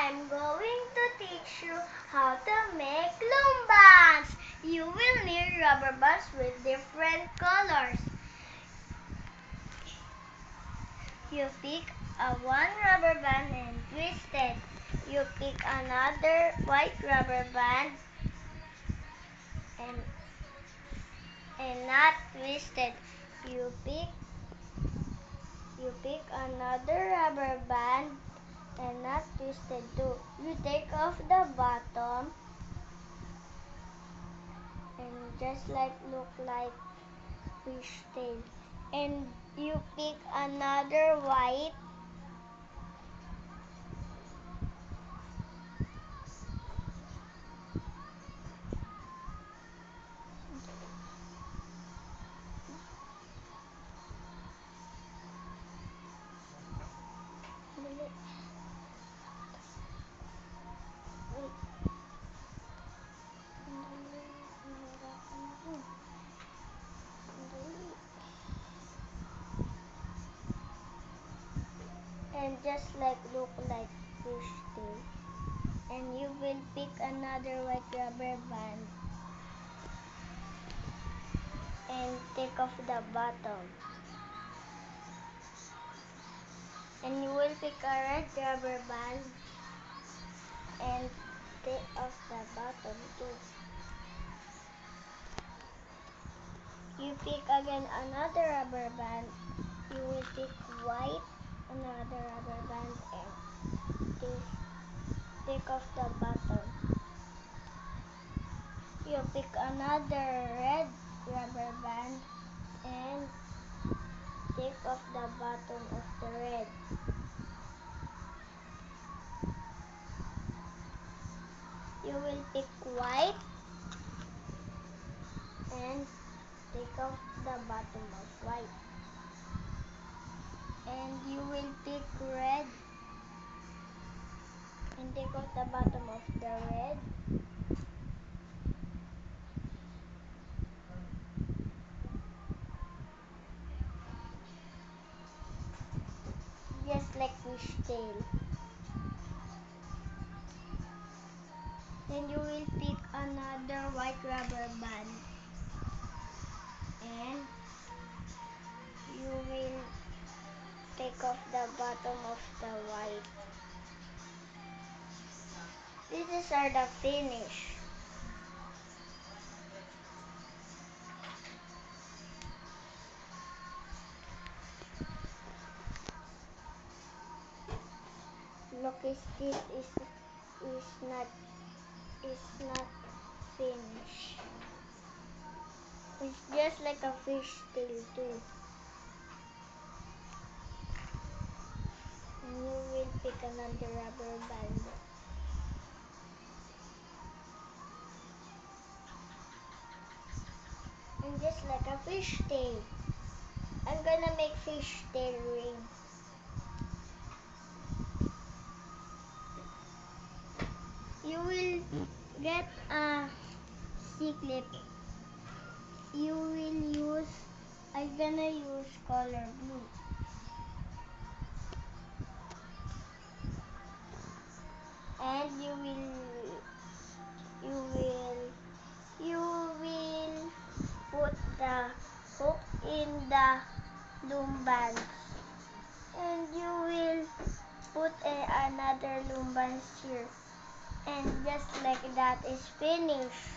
I'm going to teach you how to make lumbands. You will need rubber bands with different colors. You pick one rubber band and twist it. You pick another white rubber band and not twisted. You pick another rubber band and not twisted too. You take off the bottom and just look like fish tail. And you pick another white and just look like fish tail. And you will pick another white rubber band and take off the bottom. And you will pick a red rubber band and take off the bottom too. You pick again another rubber band. You will pick white, another rubber band, and take off the bottom. You pick another red rubber band and take off the bottom of the red. You will pick white and take off the bottom of white. And you will pick red and take off the bottom of the red. Just like fish tail. Then you will pick another white rubber band and you will take off the bottom of the white. These are the finish. Look, this is not finished. It's just like a fish tail too. And you will pick another rubber band. And just like a fish tail, I'm gonna make fish tail ring. You will get a C-clip. I'm gonna use color blue. And you will put the hook in the lumbands. And you will put another lumbands here. And just like that is finished.